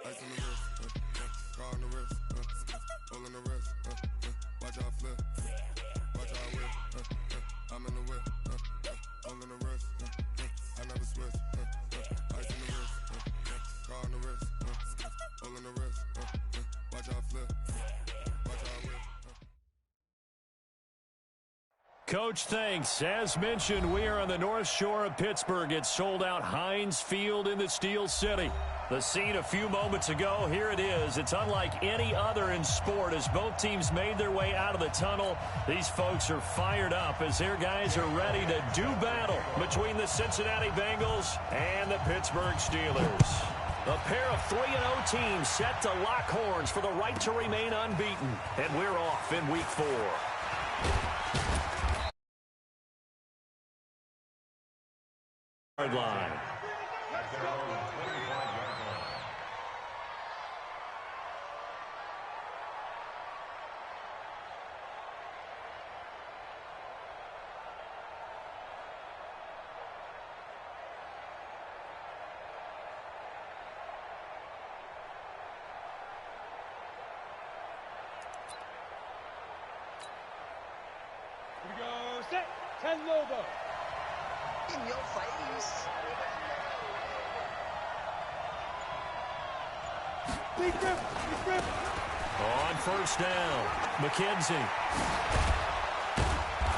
Ice on the wrist, car on the wrist, all on the wrist, watch how I flip, watch how I whip, I'm in the whip, all on the wrist, I never switch, ice on the wrist, car on the wrist, all on the wrist, watch how I flip, watch how I whip. Coach, thanks. As mentioned, we are on the North Shore of Pittsburgh. It's sold out Heinz Field in the Steel City. The scene a few moments ago, here it is. It's unlike any other in sport as both teams made their way out of the tunnel. These folks are fired up as their guys are ready to do battle between the Cincinnati Bengals and the Pittsburgh Steelers. A pair of 3-0 teams set to lock horns for the right to remain unbeaten. And we're off in Week 4. Line. Here we go, set, 10 logo. In your face. Big rip, big rip. On first down, McKenzie.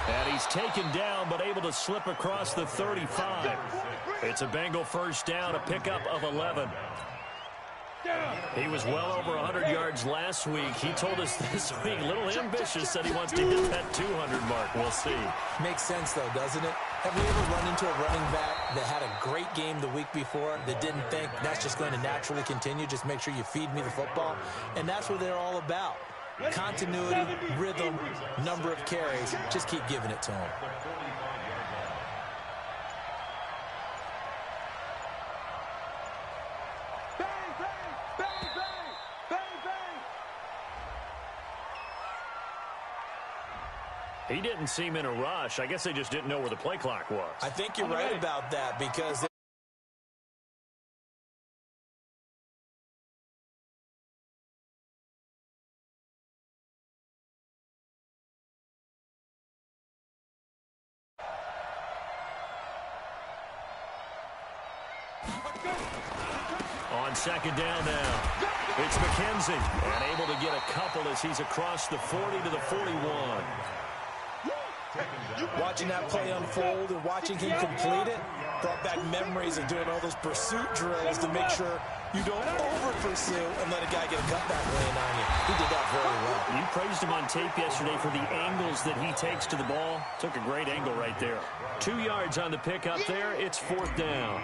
And he's taken down but able to slip across the 35. It's a Bengal first down, a pickup of 11. He was well over 100 yards last week. He told us this week, a little ambitious, said he wants to hit that 200 mark. We'll see. Makes sense, though, doesn't it? Have we ever run into a running back that had a great game the week before that didn't think that's just going to naturally continue? Just make sure you feed me the football. And that's what they're all about. Continuity, rhythm, number of carries. Just keep giving it to them. He didn't seem in a rush. I guess they just didn't know where the play clock was. I think you're right about that because on second down now, it's McKenzie, and able to get a couple as he's across the 40 to the 41. watching that play unfold and watching him complete it brought back memories of doing all those pursuit drills to make sure you don't over-pursue and let a guy get a cutback laying on you. He did that very well. You praised him on tape yesterday for the angles that he takes to the ball. Took a great angle right there. 2 yards on the pickup there. It's fourth down.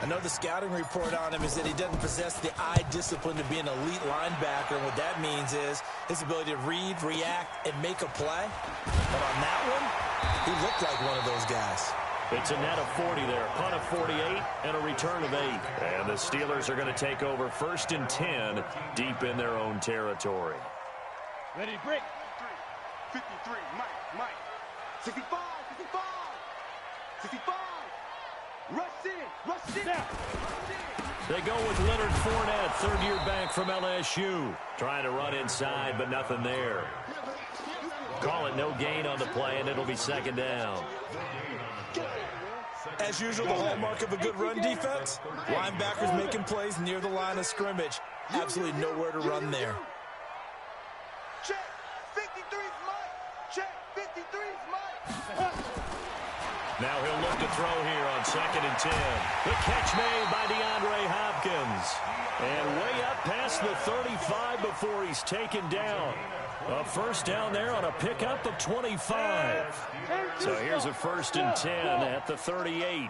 I know the scouting report on him is that he doesn't possess the eye discipline to be an elite linebacker. And what that means is his ability to read, react, and make a play. But on that one, he looked like one of those guys. It's a net of 40 there. Punt of 48 and a return of 8. And the Steelers are going to take over first and 10 deep in their own territory. Ready, break. 53, Mike. 65, 65. 65. Rush in. They go with Leonard Fournette, third-year back from LSU. Trying to run inside, but nothing there. Call it no gain on the play, and it'll be second down. As usual, the hallmark of a good run defense, linebackers making plays near the line of scrimmage. Absolutely nowhere to run there. Check. 53's Mike. Check. 53's Mike. Now he'll look to throw here on second and 10. The catch made by DeAndre Hopkins. And way up past the 35 before he's taken down. A first down there on a pickup of 25. So here's a first and 10 at the 38.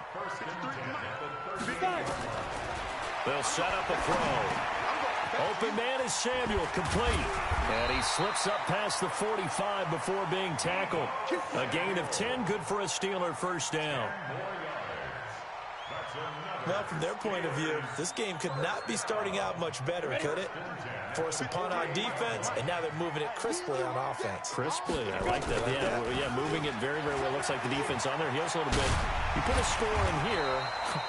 They'll set up a throw. Open man is Samuel, complete. And he slips up past the 45 before being tackled. A gain of 10, good for a Steeler first down. Well, from their point of view, this game could not be starting out much better, could it? Force a punt on defense, and now they're moving it crisply on offense. Crisply, I like that. Yeah, moving it very, very well. Looks like the defense on their heels a little bit. You put a score in here,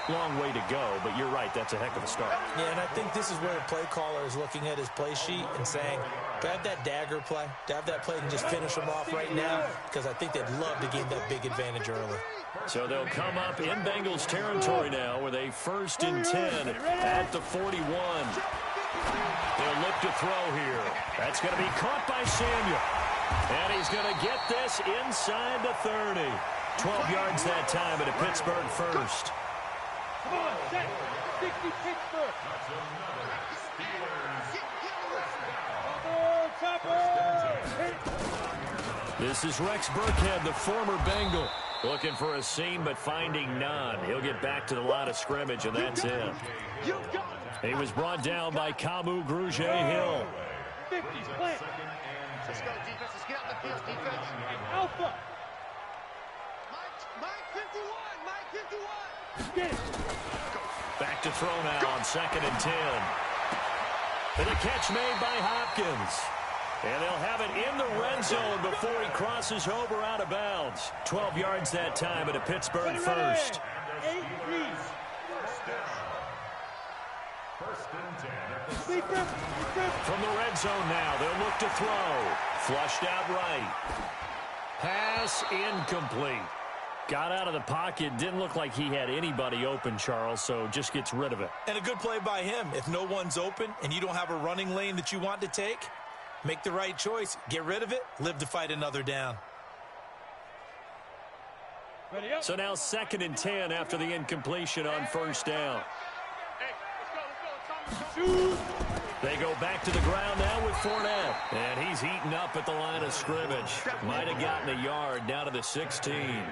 long way to go, but you're right, that's a heck of a start. Yeah, and I think this is where the play caller is looking at his play sheet and saying, to have that dagger play, to have that play and just finish them off right now, because I think they'd love to gain that big advantage early. So they'll come up in Bengals territory now with a 1st and 10 at the 41. They'll look to throw here. That's going to be caught by Samuel. And he's going to get this inside the 30. 12 yards that time at a Pittsburgh first. Come on, set. 60 Pittsburgh. This is Rex Burkhead, the former Bengal. Looking for a seam, but finding none. He'll get back to the line of scrimmage, and that's it. He was brought down by Kamu Grugier-Hill. 50, plant. Let's go, defense. Let's get out the field, defense. Alpha. Mike 51. Mike 51. Get it. Back to throw now on 2nd and 10. And a catch made by Hopkins. And they'll have it in the red zone before he crosses over out of bounds. 12 yards that time at a Pittsburgh first. 8 reads. From the red zone now, they'll look to throw. Flushed out right. Pass incomplete. Got out of the pocket. Didn't look like he had anybody open, Charles, so just gets rid of it. And a good play by him. If no one's open and you don't have a running lane that you want to take, make the right choice. Get rid of it. Live to fight another down. Ready up. So now 2nd and 10 after the incompletion on 1st down. Shoot. They go back to the ground now with Fournette. And he's eaten up at the line of scrimmage. Might have gotten a yard down to the 16.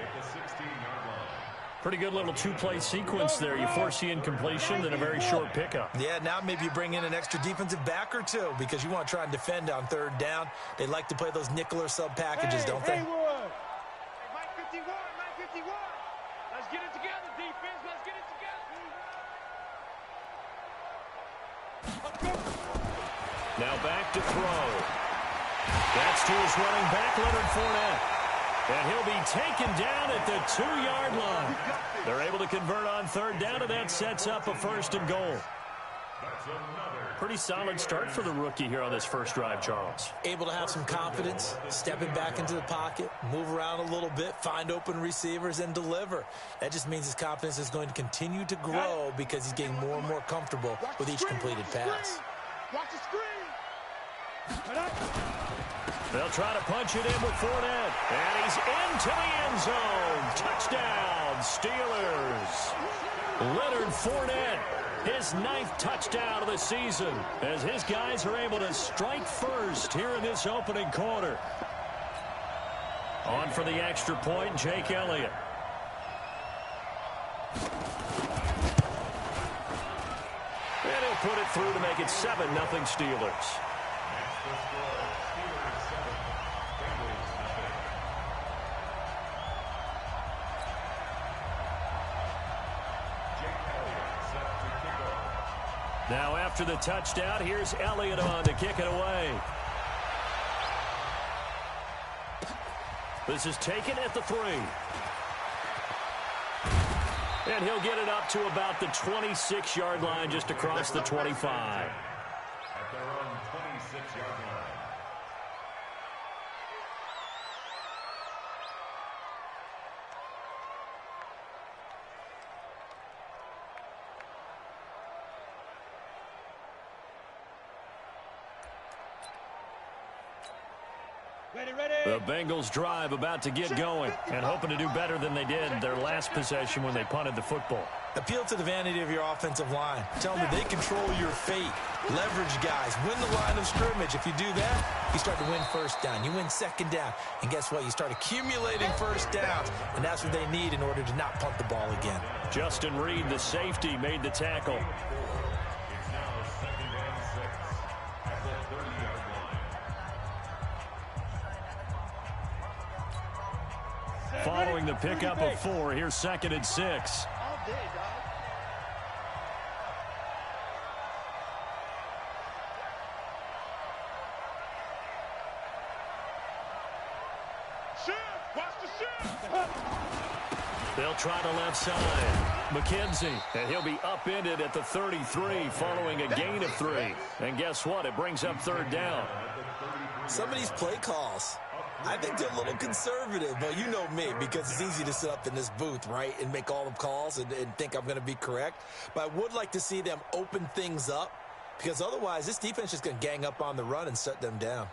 Pretty good little 2-play sequence there. You force the incompletion, then a very short pickup. Yeah, now maybe you bring in an extra defensive back or two because you want to try and defend on 3rd down. They like to play those nickel or sub packages, don't they? Haywood. Mike 51. Mike 51. Let's get it together, defense. Let's get it together. Now back to throw. That's to his running back, Leonard Fournette. And he'll be taken down at the 2-yard line. They're able to convert on 3rd down, and that sets up a 1st and goal. Pretty solid start for the rookie here on this first drive, Charles. Able to have some confidence, stepping back into the pocket, move around a little bit, find open receivers, and deliver. That just means his confidence is going to continue to grow because he's getting more and more comfortable with each completed pass. Watch the screen. They'll try to punch it in with Fournette. And he's into the end zone. Touchdown, Steelers. Leonard Fournette, his 9th touchdown of the season, as his guys are able to strike first here in this opening quarter. On for the extra point, Jake Elliott. And he'll put it through to make it 7-0 Steelers. Now after the touchdown, here's Elliott on to kick it away. This is taken at the 3. And he'll get it up to about the 26-yard line, just across the 25. At their own 26-yard line. The Bengals drive about to get going and hoping to do better than they did their last possession when they punted the football. Appeal to the vanity of your offensive line. Tell them that they control your fate. Leverage guys. Win the line of scrimmage. If you do that, you start to win 1st down. You win 2nd down. And guess what? You start accumulating 1st downs. And that's what they need in order to not punt the ball again. Justin Reed, the safety, made the tackle. It's now 2nd and 6 at the 30-yard line. Following the pickup of 4, here's 2nd and 6. All day, dog. Shift! Watch the shift! They'll try the left side. McKenzie, and he'll be upended at the 33 following a gain of 3. And guess what? It brings up third down. Some of these play calls, I think they're a little conservative, but you know me, because it's easy to sit up in this booth, right, and make all the calls and think I'm going to be correct. But I would like to see them open things up, because otherwise this defense is just going to gang up on the run and shut them down.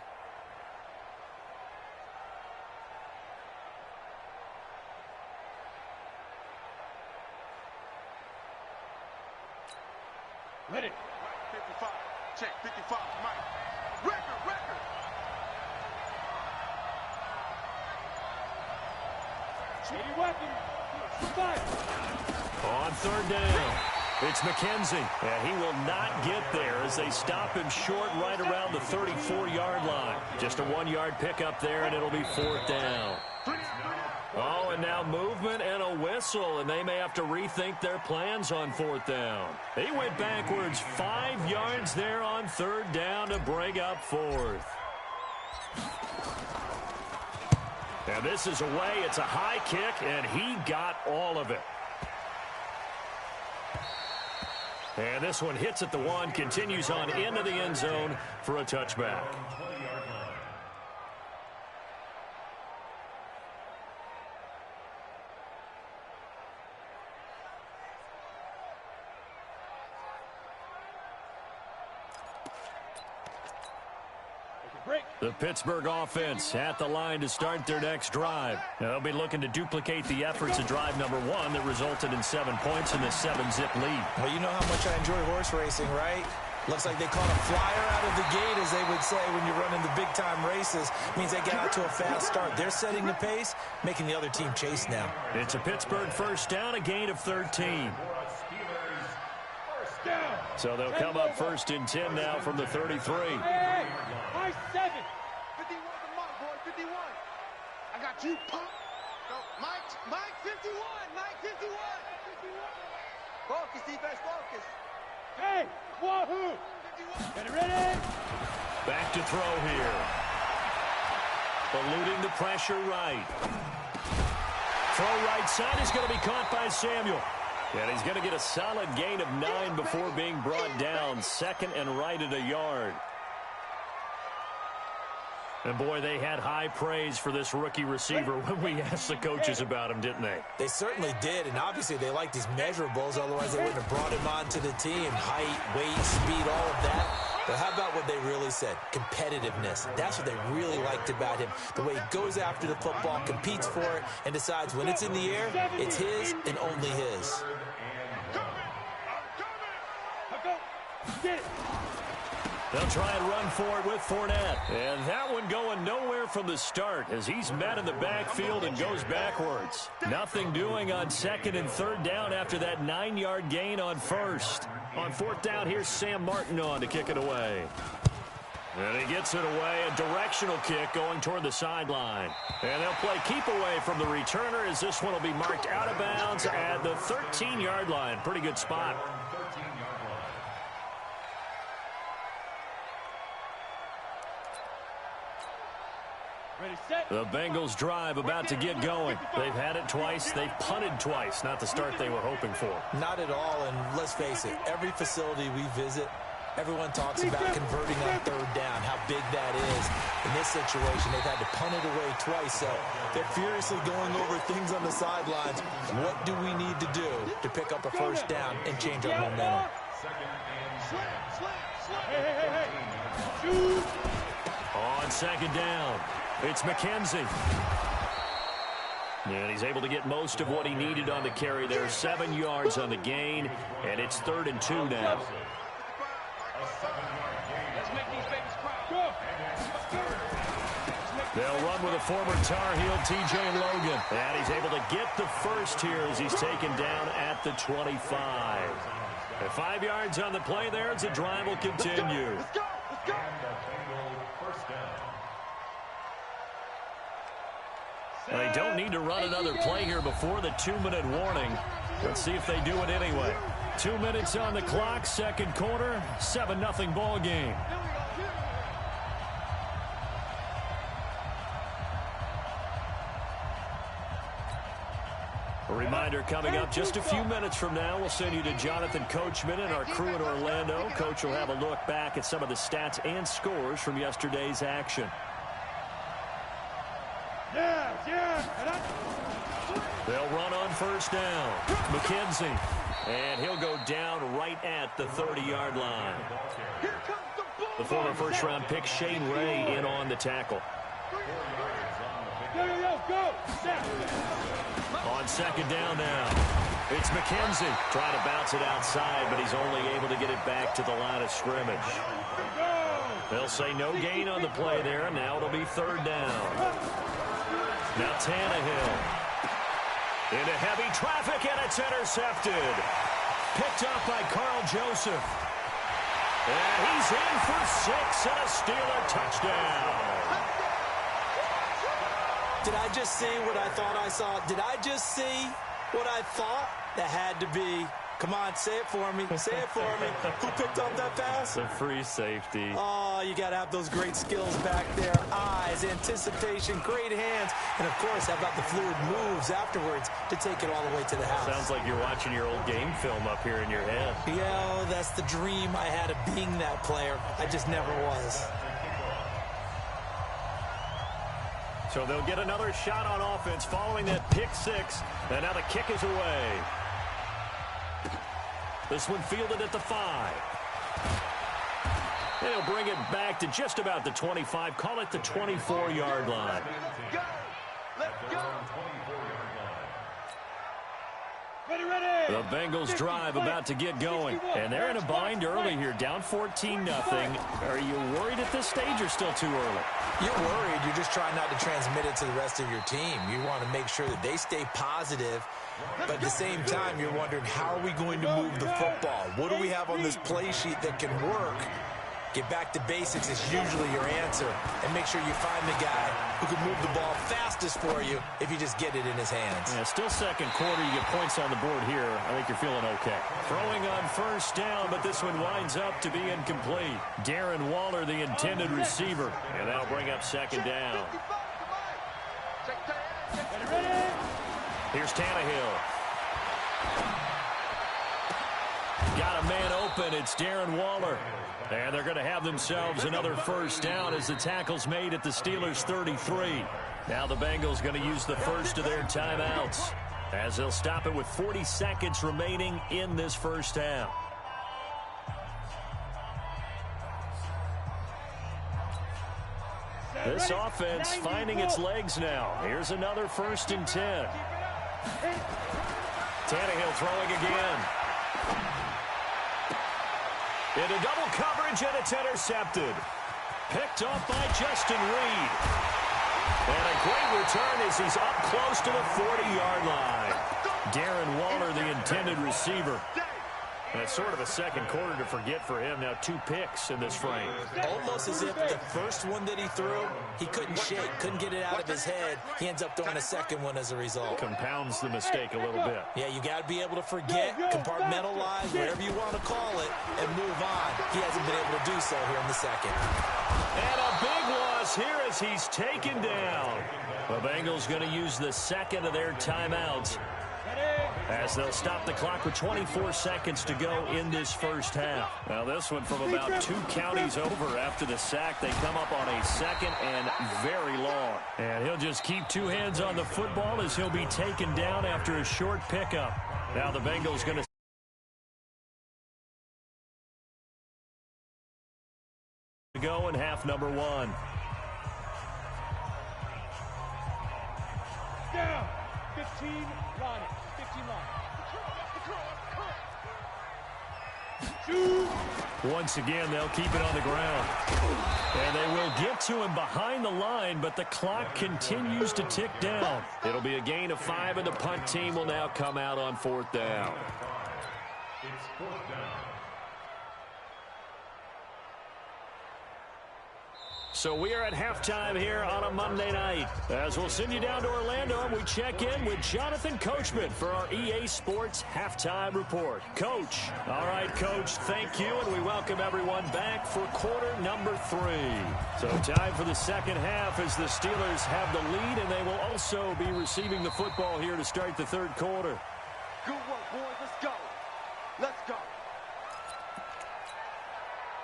Ready. 55. Check. 55. Mike. Record. Ready weapon. Fire. On third down, it's McKenzie. And he will not get there as they stop him short right around the 34-yard line. Just a 1-yard pickup there, and it'll be fourth down. Oh, and now movement and a whistle, and they may have to rethink their plans on fourth down. He went backwards 5 yards there on third down to bring up fourth. And this is away. It's a high kick, and he got all of it. And this one hits at the 1, continues on into the end zone for a touchback. The Pittsburgh offense at the line to start their next drive. They'll be looking to duplicate the efforts of drive number 1 that resulted in 7 points in the 7-zip lead. Well, you know how much I enjoy horse racing, right? Looks like they caught a flyer out of the gate, as they would say when you're running the big-time races. Means they get out to a fast start. They're setting the pace, making the other team chase now. It's a Pittsburgh first down, a gain of 13. So they'll come up first and 10 now from the 33. Hey, my 7. 51 to Mike, boy. 51. I got you, pump. Go, Mike 51. Mike 51. Focus, defense, focus. Hey, wahoo. Ready? Back to throw here. Eluding the pressure right. Throw right side is going to be caught by Samuel. And he's going to get a solid gain of 9 before being brought down. Second and right at a yard. And, boy, they had high praise for this rookie receiver when we asked the coaches about him, didn't they? They certainly did, and obviously they like these measurables. Otherwise, they wouldn't have brought him onto the team. Height, weight, speed, all of that. But how about what they really said? Competitiveness. That's what they really liked about him. The way he goes after the football, competes for it, and decides when it's in the air, it's his and only his. Get it. They'll try and run for it with Fournette. And that one going nowhere from the start as he's met in the backfield and goes backwards. Nothing doing on second and third down after that 9-yard gain on first. On fourth down, here's Sam Martin on to kick it away. And he gets it away, a directional kick going toward the sideline. And they'll play keep away from the returner as this one will be marked out of bounds at the 13-yard line. Pretty good spot. The Bengals drive about to get going. They've had it twice. They've punted twice. Not the start they were hoping for. Not at all, and let's face it, every facility we visit, everyone talks about converting on third down, how big that is. In this situation, they've had to punt it away twice, so they're furiously going over things on the sidelines. What do we need to do to pick up a first down and change our momentum? Hey. Shoot. On second down, it's McKenzie. And he's able to get most of what he needed on the carry there. 7 yards on the gain, and it's 3rd and 2 now. They'll run with a former Tar Heel, T.J. Logan. And he's able to get the first here as he's taken down at the 25. And 5 yards on the play there as the drive will continue. Let's go. They don't need to run another play here before the 2-minute warning. Let's see if they do it anyway. 2 minutes on the clock, second quarter, 7-0 ball game. A Reminder coming up just a few minutes from now. We'll send you to Jonathan Coachman and our crew in Orlando. Coach will have a look back at some of the stats and scores from yesterday's action. They'll run on first down. McKenzie. And he'll go down right at the 30-yard line. The former first-round pick, Shane Ray, in on the tackle. Go. On second down now. It's McKenzie trying to bounce it outside, but he's only able to get it back to the line of scrimmage. They'll say no gain on the play there, and now it'll be third down. Now Tannehill. Into heavy traffic, and it's intercepted. Picked up by Carl Joseph. And he's in for 6 and a Steeler touchdown. Did I just see what I thought I saw? Did I just see what I thought? That had to be. Come on, say it for me. Say it for me. Who picked up that pass? The free safety. Oh, you got to have those great skills back there. Eyes, anticipation, great hands. And, of course, how about the fluid moves afterwards to take it all the way to the house? Sounds like you're watching your old game film up here in your head. Yeah, that's the dream I had of being that player. I just never was. So they'll get another shot on offense following that pick 6. And now the kick is away. This one fielded at the 5. They'll bring it back to just about the 25. Call it the 24-yard line. Let's go. The Bengals drive about to get going. And they're in a bind early here, down 14-0. Are you worried at this stage or still too early? You're worried. You're just trying not to transmit it to the rest of your team. You want to make sure that they stay positive. But at the same time, you're wondering, how are we going to move the football? What do we have on this play sheet that can work? Get back to basics is usually your answer. And make sure you find the guy who can move the ball fastest for you if you just get it in his hands. Yeah, still second quarter. You get points on the board here. I think you're feeling okay. Throwing on first down, but this one winds up to be incomplete. Darren Waller, the intended receiver. And that'll bring up second down. Here's Tannehill. Got a man open. It's Darren Waller. And they're going to have themselves another first down as the tackle's made at the Steelers' 33. Now the Bengals going to use the first of their timeouts as they'll stop it with 40 seconds remaining in this first half. This offense finding its legs now. Here's another 1st and 10. Tannehill throwing again. Into double coverage, and it's intercepted. Picked off by Justin Reed. And a great return as he's up close to the 40-yard line. Darren Waller, the intended receiver. And it's sort of a second quarter to forget for him. Now 2 picks in this frame. Almost as if the first one that he threw, he couldn't shake, couldn't get it out of his head. He ends up throwing a second one as a result. Compounds the mistake a little bit. Yeah, you got to be able to forget, compartmentalize, whatever you want to call it, and move on. He hasn't been able to do so here in the second. And a big loss here as he's taken down. The Bengals going to use the second of their timeouts as they'll stop the clock with 24 seconds to go in this first half. Now this one from about 2 counties over after the sack. They come up on a second and very long. And he'll just keep 2 hands on the football as he'll be taken down after a short pickup. Now the Bengals going to go in half number 1. Down. 15 line. 15 line. Once again, they'll keep it on the ground. And they will get to him behind the line, but the clock continues to tick down. It'll be a gain of 5, and the punt team will now come out on 4th down. It's 4th down. So we are at halftime here on a Monday night. As we'll send you down to Orlando, and we check in with Jonathan Coachman for our EA Sports Halftime Report. Coach. All right, Coach, thank you, and we welcome everyone back for quarter number 3. So time for the second half as the Steelers have the lead, and they will also be receiving the football here to start the third quarter. Good work, boys. Let's go. Let's go.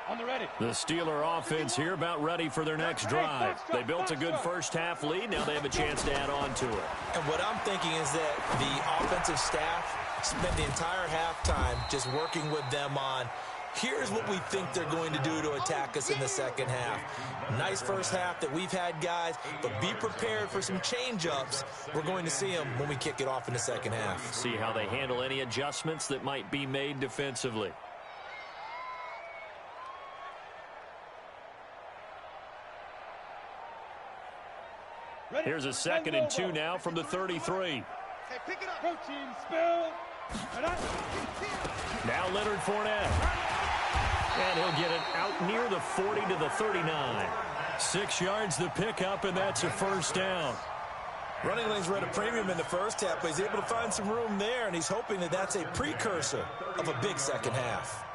On the ready. The Steeler offense here about ready for their next drive. They built a good first half lead. Now they have a chance to add on to it. And what I'm thinking is that the offensive staff spent the entire halftime just working with them on, here's what we think they're going to do to attack us in the second half. Nice first half that we've had, guys, but be prepared for some change-ups. We're going to see them when we kick it off in the second half. See how they handle any adjustments that might be made defensively. Here's a 2nd and 2 now from the 33. Hey, pick it up. Protein spill. Now Leonard Fournette. And he'll get it out near the 40 to the 39. 6 yards the pickup, and that's a first down. Running lanes were at a premium in the first half, but he's able to find some room there, and he's hoping that that's a precursor of a big second half.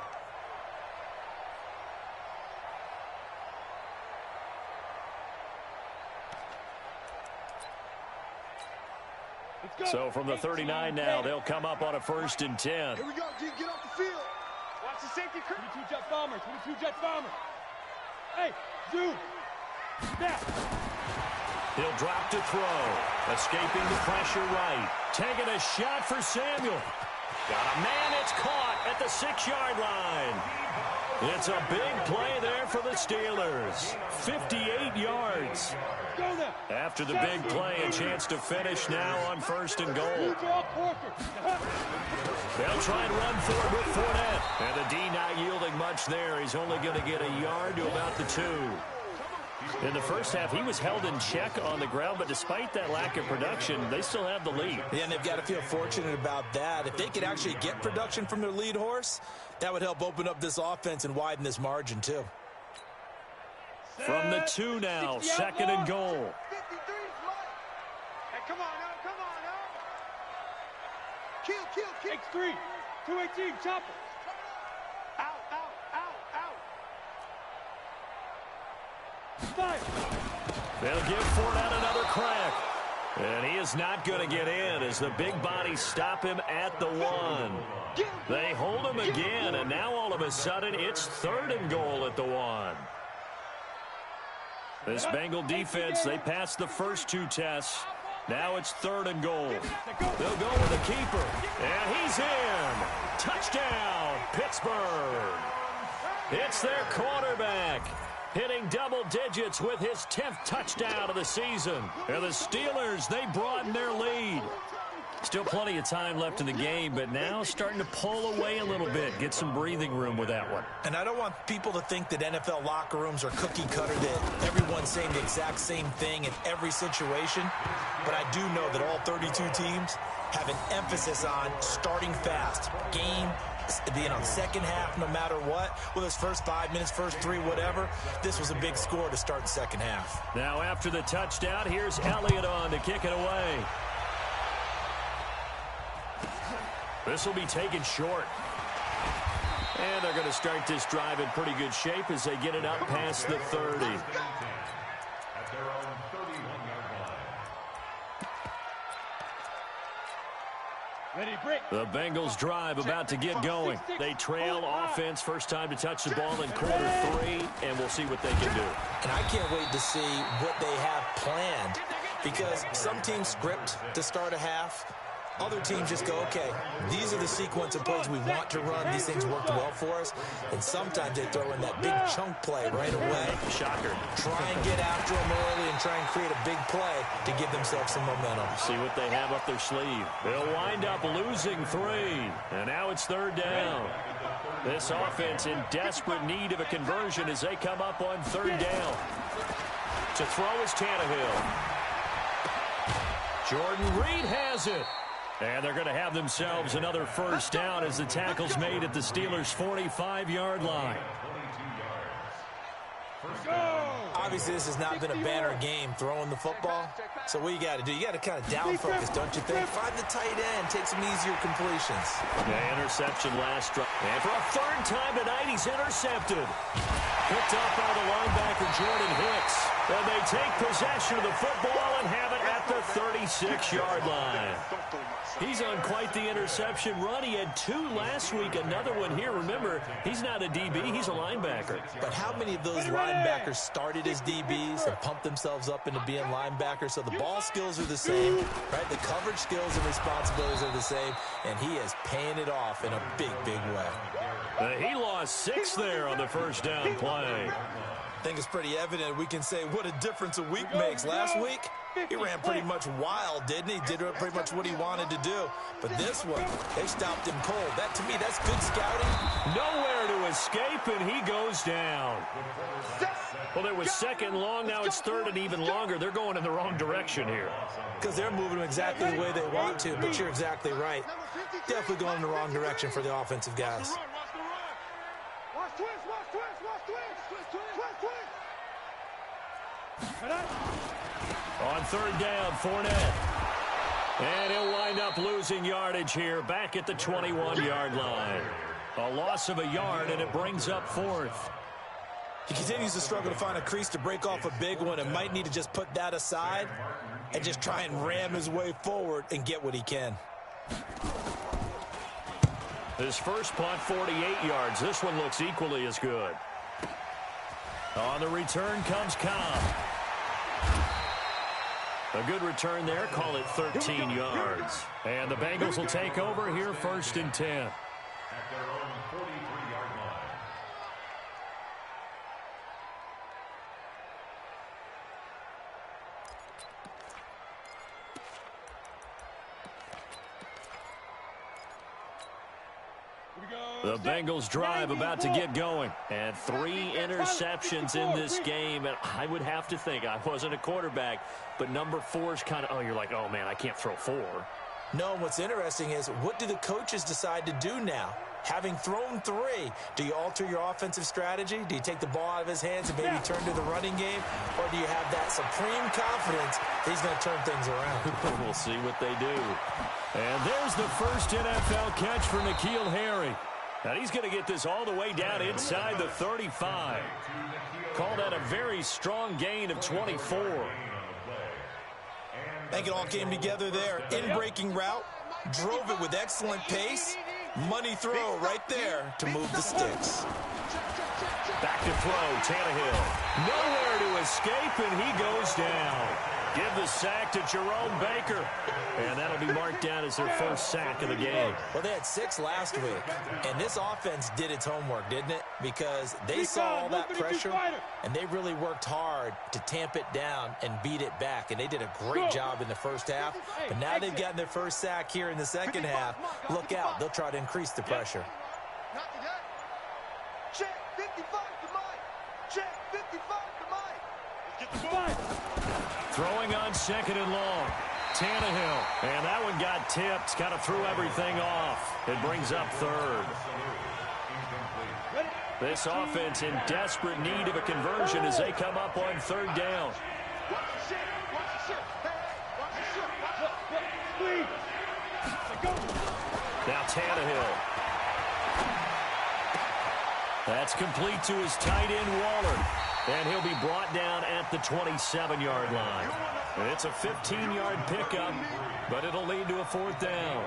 So from the 39 now, they'll come up on a 1st and 10. Here we go, G. Get off the field. Watch the safety. 22 Jets bombers. 22 Jets bombers. Hey, zoom. Snap. He'll drop to throw. Escaping the pressure right. Taking a shot for Samuel. Got a man. It's caught at the 6-yard line. It's a big play there for the Steelers. 58 yards. Go now. After the big play, a chance to finish now on 1st and goal. They'll try and run for it with Fournette. And the D not yielding much there. He's only going to get a yard to about the 2. In the first half, he was held in check on the ground, but despite that lack of production, they still have the lead. Yeah, and they've got to feel fortunate about that. If they could actually get production from their lead horse, that would help open up this offense and widen this margin, too. From the 2 now, 2nd and goal. 53 is mine. Hey, come on now, come on now. Kill. X3, 218, chopper. Out. Fire. They'll give Fournette another crack. And he is not going to get in as the big bodies stop him at the 1. They hold him again, and now all of a sudden it's 3rd and goal at the 1. This Bengal defense, they passed the first 2 tests. Now it's 3rd and goal. They'll go with the keeper. And he's in. Touchdown, Pittsburgh. It's their quarterback, hitting double digits with his 10th touchdown of the season. And the Steelers, they broaden their lead. Still plenty of time left in the game, but now starting to pull away a little bit. Get some breathing room with that one. And I don't want people to think that NFL locker rooms are cookie cutter, that everyone's saying the exact same thing in every situation. But I do know that all 32 teams have an emphasis on starting fast. Game, second half, no matter what. Whether it's first 5 minutes, first 3, whatever. This was a big score to start the second half. Now after the touchdown, here's Elliott on to kick it away. This will be taken short. And they're going to start this drive in pretty good shape as they get it up past the 30. At their own 31-yard line. Ready, break. The Bengals drive about to get going. They trail offense, first time to touch the ball in quarter 3, and we'll see what they can do. And I can't wait to see what they have planned, because some teams script to start a half. Other teams just go, okay, these are the sequence of plays we want to run. These things worked well for us. And sometimes they throw in that big chunk play right away. Shocker. Try and get after them early and try and create a big play to give themselves some momentum. See what they have up their sleeve. They'll wind up losing 3. And now it's 3rd down. This offense in desperate need of a conversion as they come up on 3rd down. To throw is Tannehill. Jordan Reed has it. And they're going to have themselves another first down as the tackle's made at the Steelers' 45-yard line. Obviously, this has not been a banner game throwing the football. So what you got to do? You got to kind of down focus, don't you think? Find the tight end, take some easier completions. Yeah, interception last drive. And for a third time tonight, he's intercepted. Picked up by the linebacker, Jordan Hicks. And they take possession of the football and have it at the 36-yard line. He's on quite the interception run. He had 2 last week, another one here. Remember, he's not a DB, he's a linebacker. But how many of those linebackers started as DBs and pumped themselves up into being linebackers? So the ball skills are the same, right? The coverage skills and responsibilities are the same, and he is paying it off in a big, big way. He lost 6 there on the first down play. I think it's pretty evident. We can say what a difference a week makes. Last week, he ran pretty much wild, didn't he? Did pretty much what he wanted to do. But this one, they stopped him cold. That, to me, that's good scouting. Nowhere to escape, and he goes down. Well, it was second long. Now it's third and even longer. They're going in the wrong direction here. Because they're moving them exactly the way they want to, but you're exactly right. Definitely going in the wrong direction for the offensive guys. Watch twist, watch twist, watch twist. On third down, Fournette. And he'll wind up losing yardage here back at the 21-yard line. A loss of a yard, and it brings up 4th. He continues to struggle to find a crease to break off a big one and might need to just put that aside and just try and ram his way forward and get what he can. His first punt, 48 yards. This one looks equally as good. On the return comes Cobb. A good return there. Call it 13 yards. And the Bengals will take over here, 1st and 10. At their own 43-yard line. The Bengals drive about to get going. And 3 interceptions in this game. And I would have to think, I wasn't a quarterback, but number 4 is kind of, you're like, oh, man, I can't throw 4. No, what's interesting is, what do the coaches decide to do now? Having thrown 3, do you alter your offensive strategy? Do you take the ball out of his hands and maybe turn to the running game? Or do you have that supreme confidence that he's going to turn things around? We'll see what they do. And there's the first NFL catch for N'Keal Harry. And he's going to get this all the way down inside the 35. Call that a very strong gain of 24. I think it all came together there. In-breaking route, drove it with excellent pace. Money throw right there to move the sticks. Back to throw, Tannehill. Nowhere to escape, and he goes down. Give the sack to Jerome Baker. And that'll be marked down as their first sack of the game. Well, they had 6 last week, and this offense did its homework, didn't it? Because they saw all that pressure, and they really worked hard to tamp it down and beat it back, and they did a great job in the first half. But now they've gotten their first sack here in the second half. Look out. They'll try to increase the pressure. Check 55 to Mike. Check 55 to Mike. Let's get the ball. Throwing on 2nd and long. Tannehill. And that one got tipped. Kind of threw everything off. It brings up 3rd. This offense in desperate need of a conversion as they come up on 3rd down. Now Tannehill. That's complete to his tight end, Waller. And he'll be brought down at the 27-yard line. And it's a 15-yard pickup, but it'll lead to a 4th down.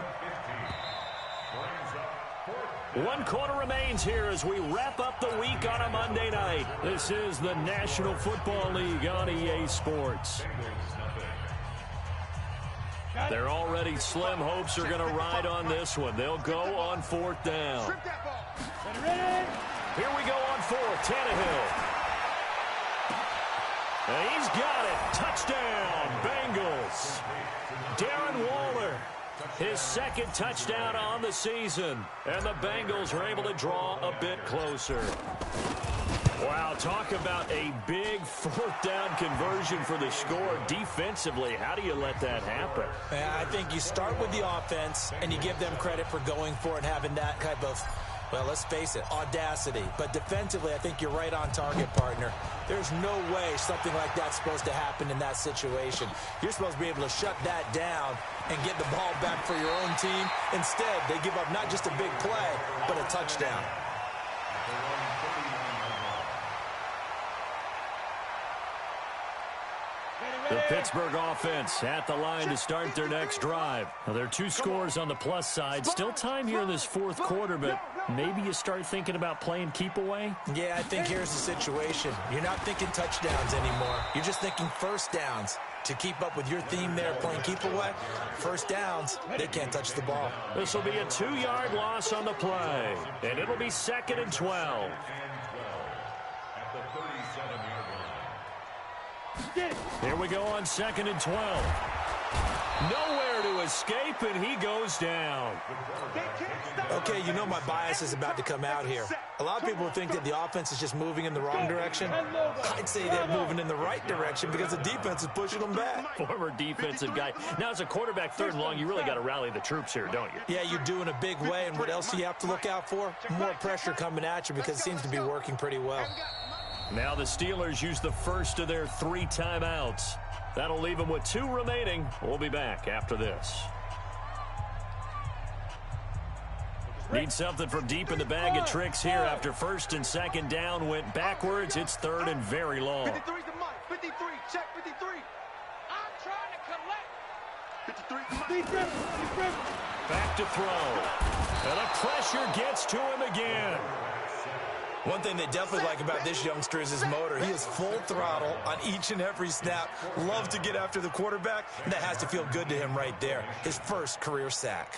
1 quarter remains here as we wrap up the week on a Monday night. This is the National Football League on EA Sports. They're already slim hopes are going to ride on this one. They'll go on 4th down. Here we go on 4th. Tannehill. And he's got it. Touchdown, Bengals. Darren Waller, his 2nd touchdown on the season. And the Bengals are able to draw a bit closer. Wow, talk about a big 4th down conversion for the score. Defensively, how do you let that happen? I think you start with the offense, and you give them credit for going for it and having that type of Well, let's face it, audacity. But defensively, I think you're right on target, partner. There's no way something like that's supposed to happen in that situation. You're supposed to be able to shut that down and get the ball back for your own team. Instead, they give up not just a big play, but a touchdown. The Pittsburgh offense at the line to start their next drive. Now, there are 2 scores on the plus side. Still time here in this 4th quarter, but maybe you start thinking about playing keep away? Yeah, I think here's the situation. You're not thinking touchdowns anymore. You're just thinking first downs. To keep up with your theme there, playing keep away, first downs, they can't touch the ball. This will be a 2-yard loss on the play, and it'll be 2nd and 12. At the 37-yard line. Here we go on 2nd and 12. Nowhere to escape, and he goes down. Okay, you know my bias is about to come out here. A lot of people think that the offense is just moving in the wrong direction. I'd say they're moving in the right direction because the defense is pushing them back. Former defensive guy. Now, as a quarterback 3rd and long, you really got to rally the troops here, don't you? Yeah, you do in a big way, and what else do you have to look out for? More pressure coming at you because it seems to be working pretty well. Now the Steelers use the first of their 3 timeouts. That'll leave them with 2 remaining. We'll be back after this. Need something from deep in the bag of tricks here after 1st and 2nd down went backwards. It's 3rd and very long. 53 to Mike. 53. Check 53. I'm trying to collect. 53 to Mike. Back to throw. And the pressure gets to him again. One thing they definitely like about this youngster is his motor. He is full throttle on each and every snap. Loves to get after the quarterback, and that has to feel good to him right there. His first career sack.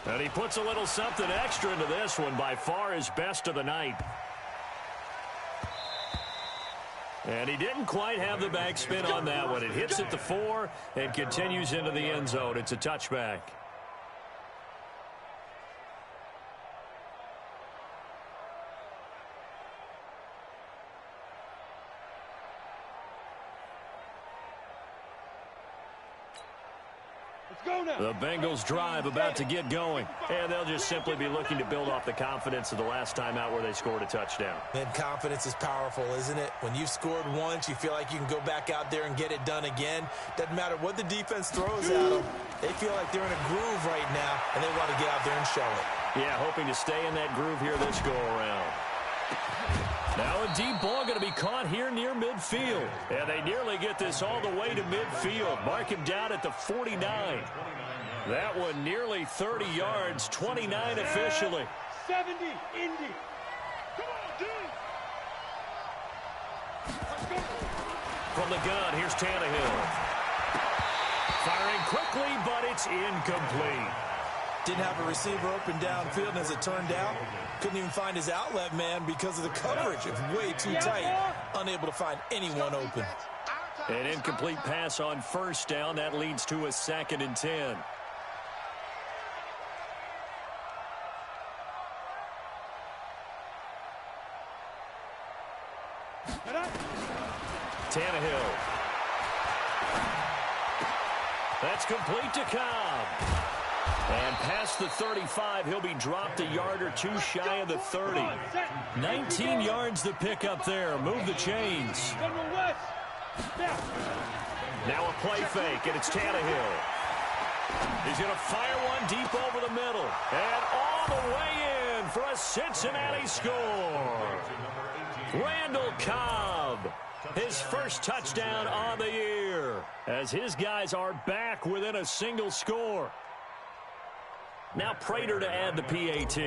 And he puts a little something extra into this one, by far his best of the night. And he didn't quite have the backspin on that one. It hits at the 4 and continues into the end zone. It's a touchback. The Bengals drive about to get going, and they'll just simply be looking to build off the confidence of the last time out where they scored a touchdown. And confidence is powerful, isn't it? When you've scored once, you feel like you can go back out there and get it done again. Doesn't matter what the defense throws at them. They feel like they're in a groove right now, and they want to get out there and show it. Yeah, hoping to stay in that groove here this go-around. Now a deep ball going to be caught here near midfield. And they nearly get this all the way to midfield. Mark him down at the 49. That one nearly 30 yards, 29 officially. 70, Indy. Come on, dude. From the gun, here's Tannehill. Firing quickly, but it's incomplete. Didn't have a receiver open downfield, and as it turned out, couldn't even find his outlet man because of the coverage. It's way too tight. Unable to find anyone open. An incomplete pass on 1st down. That leads to a 2nd and 10. Tannehill. That's complete to Cobb. And past the 35, he'll be dropped a yard or 2 shy of the 30. 19 yards to pick up there. Move the chains. Now a play fake, and it's Tannehill. He's going to fire one deep over the middle. And all the way in for a Cincinnati score. Randall Cobb, his first touchdown on the year, as his guys are back within a single score. Now Prater to add the PAT.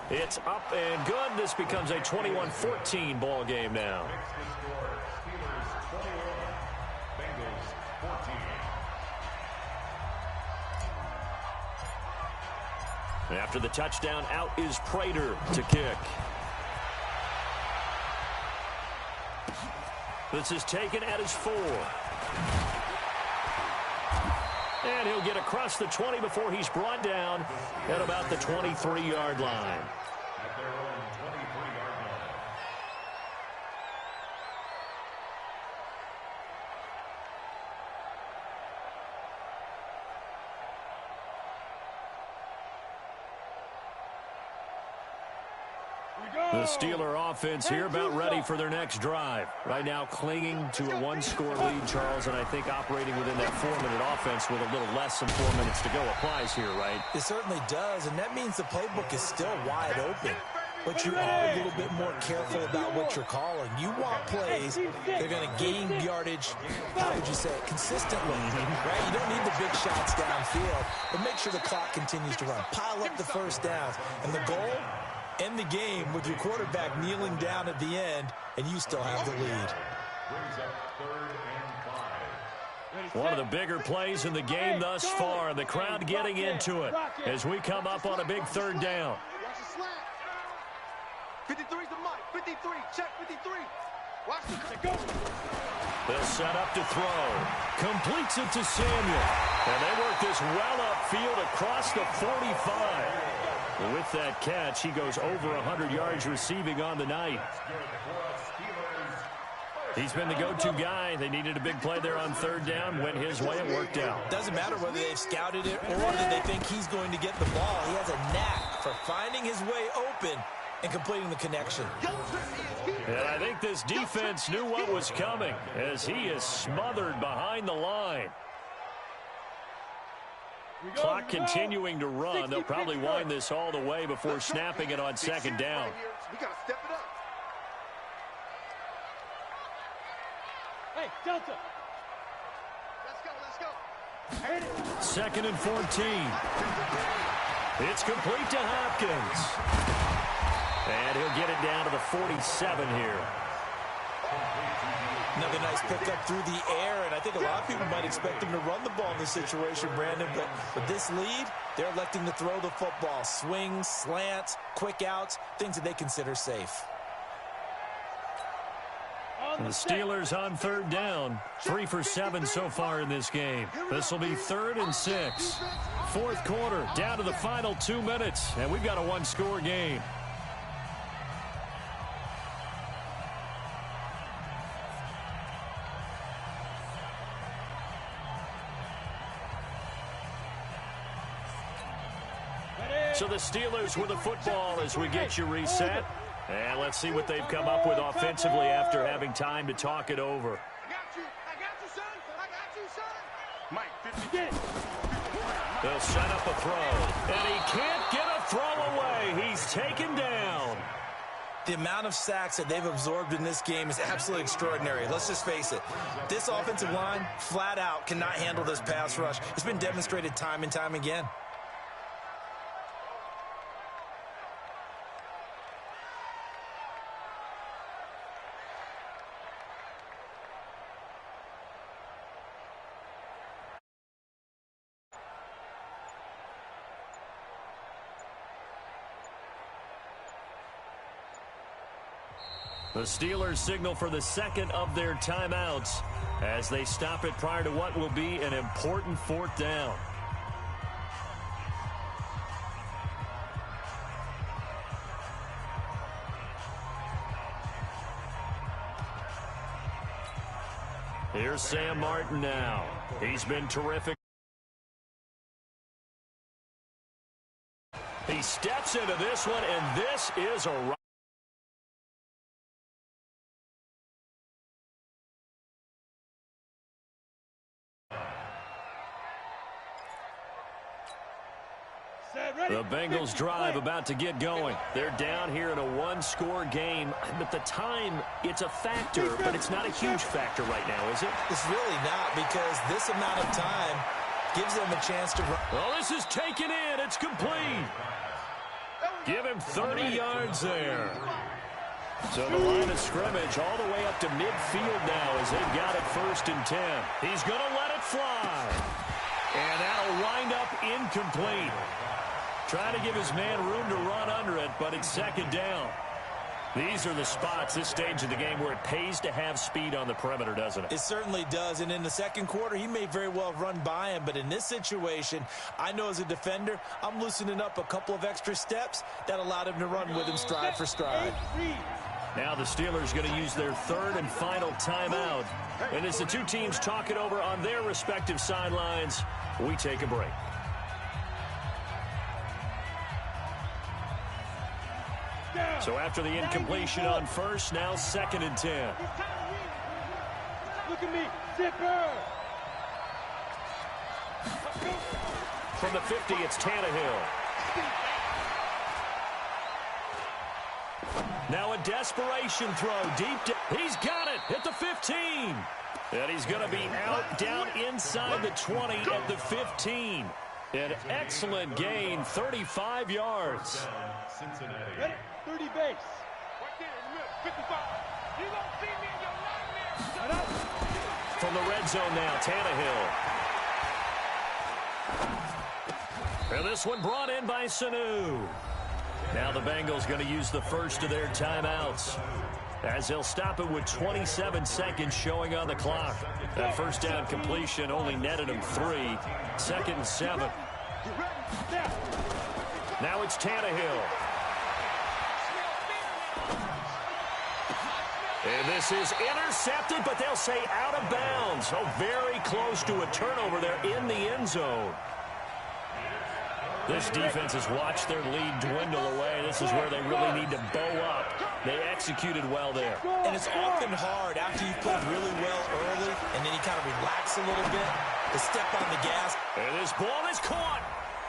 It's up and good. This becomes a 21-14 ball game now. After the touchdown, out is Prater to kick. This is taken at his 4. And he'll get across the 20 before he's brought down at about the 23-yard line. At their own 23-yard line. The Steeler offense here about ready for their next drive. Right now clinging to a one-score lead, Charles, and I think operating within that 4-minute offense with a little less than 4 minutes to go applies here, right? It certainly does, and that means the playbook is still wide open. But you are a little bit more careful about what you're calling. You want plays that are going to gain yardage, how would you say it, consistently, right? You don't need the big shots downfield, but make sure the clock continues to run. Pile up the first downs. And the goal, end the game with your quarterback kneeling down at the end, and you still have the lead. Brings up 3rd and 5. One of the bigger plays in the game thus far, and the crowd getting into it as we come up on a big 3rd down. Watch the slant. 53's the mic. 53. Check 53. Watch the go. They'll set up to throw. Completes it to Samuel. And they work this well upfield across the 45. With that catch, he goes over 100 yards receiving on the night. He's been the go-to guy. They needed a big play there on 3rd down. Went his way. It worked out. Doesn't matter whether they've scouted it or that they think he's going to get the ball. He has a knack for finding his way open and completing the connection. And I think this defense knew what was coming as he is smothered behind the line. Clock continuing to run. They'll probably wind this all the way before snapping it on 2nd down. We got to step it up. Hey, Delta. Let's go. 2nd and 14. It's complete to Hopkins. And he'll get it down to the 47 here. Another nice pickup through the air, and I think a lot of people might expect him to run the ball in this situation, Brandon, but with this lead, they're electing to throw the football. Swings, slants, quick outs, things that they consider safe. And the Steelers on 3rd down. 3 for 7 so far in this game. This will be 3rd and 6. 4th quarter, down to the final 2 minutes, and we've got a one-score game. So the Steelers with the football as we get you reset. And let's see what they've come up with offensively after having time to talk it over. I got you, son. I got you, son. Mike, 50. They'll set up a throw. And he can't get a throw away. He's taken down. The amount of sacks that they've absorbed in this game is absolutely extraordinary. Let's just face it. This offensive line, flat out, cannot handle this pass rush. It's been demonstrated time and time again. The Steelers signal for the 2nd of their timeouts as they stop it prior to what will be an important 4th down. Here's Sam Martin now. He's been terrific. He steps into this one, and this is a The Bengals drive about to get going. They're down here in a one-score game. But the time, it's a factor, but it's not a huge factor right now, is it? It's really not, because this amount of time gives them a chance to run. Well, this is taken in. It's complete. Give him 30 yards there. So the line of scrimmage all the way up to midfield now as they've got it 1st and 10. He's going to let it fly. And that'll wind up incomplete. Trying to give his man room to run under it, but it's 2nd down. These are the spots, this stage of the game, where it pays to have speed on the perimeter, doesn't it? It certainly does, and in the second quarter, he may very well run by him, but in this situation, I know as a defender, I'm loosening up a couple of extra steps that allowed him to run with him stride for stride. Now the Steelers going to use their third and final timeout. And as the two teams talk it over on their respective sidelines, we take a break. So after the incompletion on first, now 2nd and 10. Look at me, zipper. From the 50, it's Tannehill. Now a desperation throw deep. He's got it at the 15. And he's going to be out down inside the 20 at the 15. An excellent gain, 35 yards. Ready? 30 base. Right there in the middle, 55. You don't see me in your nightmares. From the red zone now, Tannehill. And this one brought in by Sanu. Now the Bengals going to use the first of their timeouts, as they'll stop it with 27 seconds showing on the clock. That first down completion only netted him 3. 2nd and 7. Now it's Tannehill. And this is intercepted, but they'll say out of bounds. Oh, very close to a turnover there in the end zone. This defense has watched their lead dwindle away. This is where they really need to bow up. They executed well there. And it's often hard after you played really well early and then you kind of relax a little bit to step on the gas. And this ball is caught.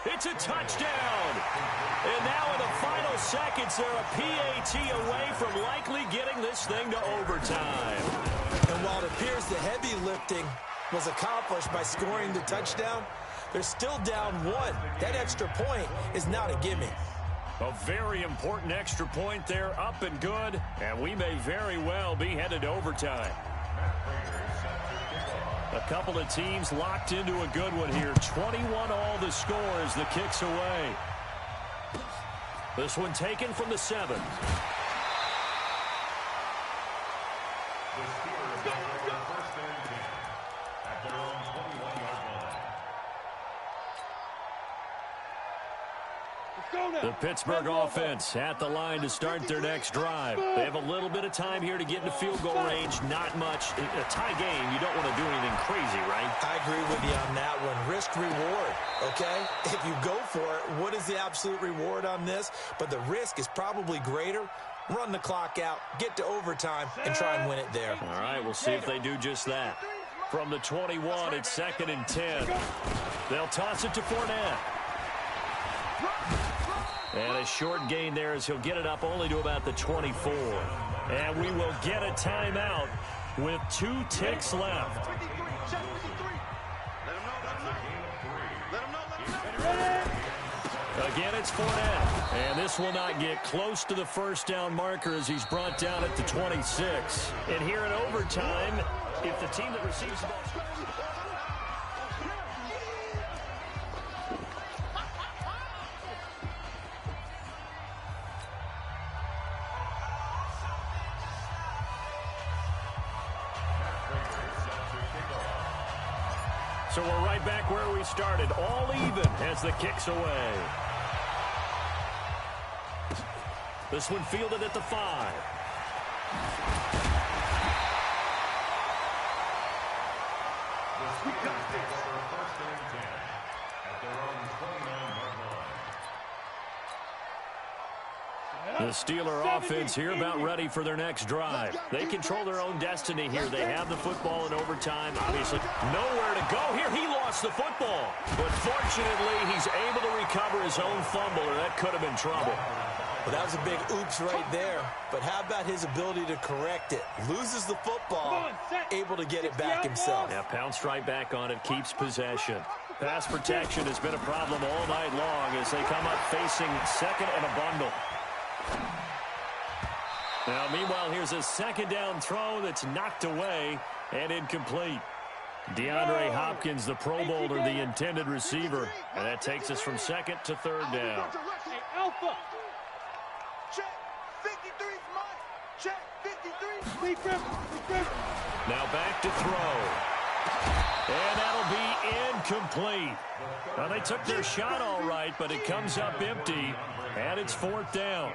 It's a touchdown. And now in the final seconds, they're a PAT away from likely getting this thing to overtime. And while it appears the heavy lifting was accomplished by scoring the touchdown, they're still down 1. That extra point is not a gimme. A very important extra point there, up and good, and we may very well be headed to overtime. A couple of teams locked into a good one here. 21 all the score as the kick's away. This one taken from the 7. The Pittsburgh offense at the line to start their next drive. They have a little bit of time here to get into field goal range. Not much. In a tie game, you don't want to do anything crazy, right? I agree with you on that one. Risk reward, okay? If you go for it, what is the absolute reward on this? But the risk is probably greater. Run the clock out, get to overtime, and try and win it there. All right, we'll see if they do just that. From the 21, it's 2nd and 10. They'll toss it to Fournette. And a short gain there as he'll get it up only to about the 24. And we will get a timeout with 2 ticks left. Again, it's Fournette. And this will not get close to the first down marker as he's brought down at the 26. And here in overtime, if the team that receives the ball... So we're right back where we started, all even as the kick's away. This one fielded at the 5. The Steeler offense here about ready for their next drive. They control their own destiny here. They have the football in overtime. Obviously, nowhere to go here. He lost the football. But fortunately, he's able to recover his own fumble, or that could have been trouble. Well, that was a big oops right there. But how about his ability to correct it? Loses the football, able to get it back himself. Yeah, pounced right back on it, keeps possession. Pass protection has been a problem all night long as they come up facing second and a bundle. Now, meanwhile, here's a second down throw that's knocked away and incomplete. DeAndre Hopkins, the Pro Bowler, the intended receiver. And that takes us from second to third down. Hey, Alpha. 53's mine. Check, 53. Lee Griffin. Now back to throw. And that'll be incomplete. Now, they took their shot all right, but it comes up empty, and it's 4th down.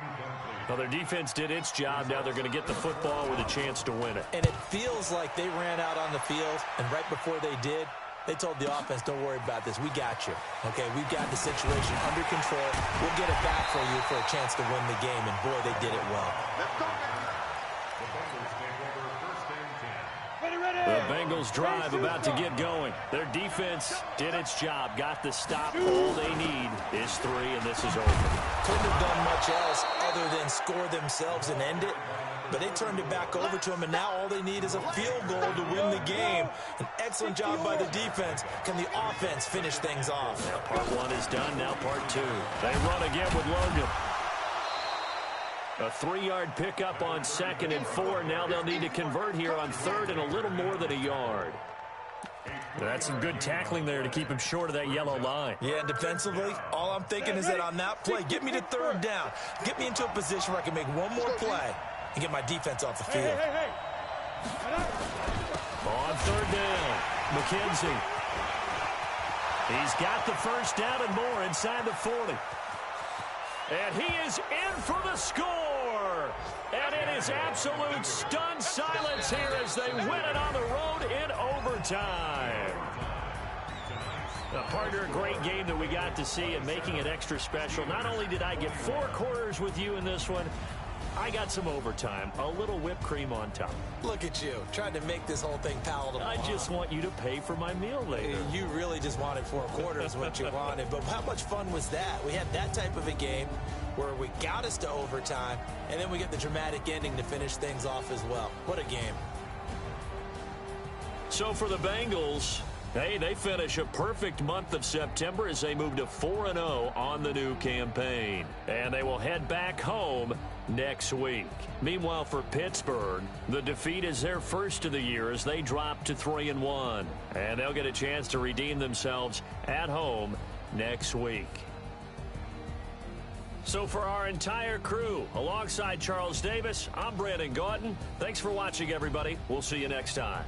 Well, their defense did its job. Now they're going to get the football with a chance to win it. And it feels like they ran out on the field, and right before they did, they told the offense, don't worry about this. We got you. Okay, we've got the situation under control. We'll get it back for you for a chance to win the game, and boy, they did it well. Let's go, man. The Bengals drive about to get going. Their defense did its job, got the stop. All they need is 3, and this is over. Couldn't have done much else other than score themselves and end it, but they turned it back over to them, and now all they need is a field goal to win the game. An excellent job by the defense. Can the offense finish things off? Now part 1 is done, now part 2. They run again with Logan. A 3-yard pickup on 2nd and 4. Now they'll need to convert here on 3rd and a little more than a yard. That's some good tackling there to keep him short of that yellow line. Yeah, and defensively, all I'm thinking is that on that play, get me to 3rd down. Get me into a position where I can make one more play and get my defense off the field. On 3rd down, McKenzie. He's got the 1st down and more inside the 40. And he is in for the score. And it is absolute stunned silence here as they win it on the road in overtime. Partner, a great game that we got to see and making it extra special. Not only did I get 4 quarters with you in this one, I got some overtime, a little whipped cream on top. Look at you, trying to make this whole thing palatable. I just want you to pay for my meal later. You really just wanted 4 quarters, what you wanted. But how much fun was that? We had that type of a game where we got us to overtime, and then we get the dramatic ending to finish things off as well. What a game. So for the Bengals, hey, they finish a perfect month of September as they move to 4-0 on the new campaign. And they will head back home next week. Meanwhile, for Pittsburgh, the defeat is their first of the year as they drop to 3-1. And they'll get a chance to redeem themselves at home next week. So for our entire crew, alongside Charles Davis, I'm Brandon Gautin. Thanks for watching, everybody. We'll see you next time.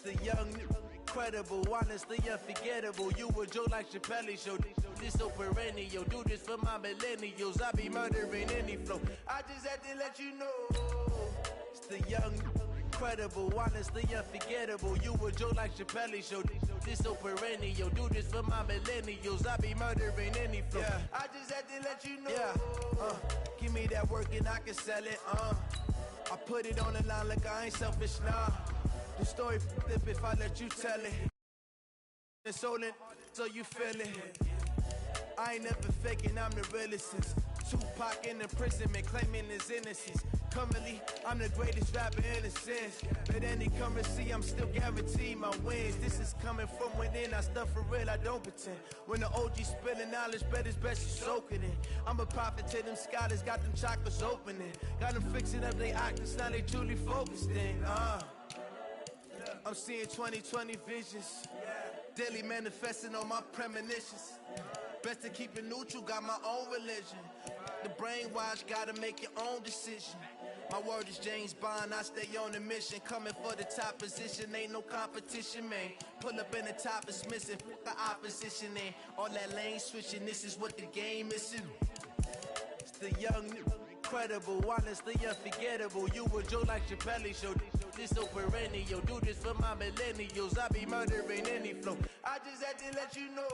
The young, incredible, honestly unforgettable. You a joke like Chappelle Show. This so perennial. Do this for my millennials. I be murdering any flow. I just had to let you know. It's the young, incredible, honestly unforgettable. You a joke like Chappelle Show. This so perennial. Do this for my millennials. I be murdering any flow. Yeah. I just had to let you know. Yeah. Give me that work and I can sell it. I put it on the line like I ain't selfish, nah. The story flip if I let you tell it. It's stolen, so you feel it. I ain't never faking, I'm the realest since Tupac in imprisonment, claiming his innocence. Currently, I'm the greatest rapper in a sense. But any currency, I'm still guaranteed my wins. This is coming from within, I stuff for real, I don't pretend. When the OG spilling knowledge, bet it's best you soak it in. I'm a prophet to them scholars, got them chakras opening. Got them fixing up their octaves, now they truly focused in. I'm seeing 2020 visions. Daily manifesting on my premonitions. Best to keep it neutral, got my own religion. The brainwash, gotta make your own decision. My word is James Bond, I stay on a mission. Coming for the top position, ain't no competition, man. Pull up in the top is missing, the opposition ain't. All that lane switching, this is what the game is. It's the young, incredible, honestly unforgettable. You a Joe like Chappelle show. This so perennial, do this for my millennials. I be murdering any flow. I just had to let you know.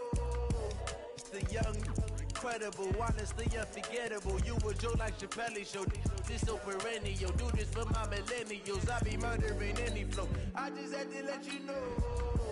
It's the young, incredible, honestly unforgettable. You a Joe like Chappelle show. This so perennial, do this for my millennials. I be murdering any flow. I just had to let you know.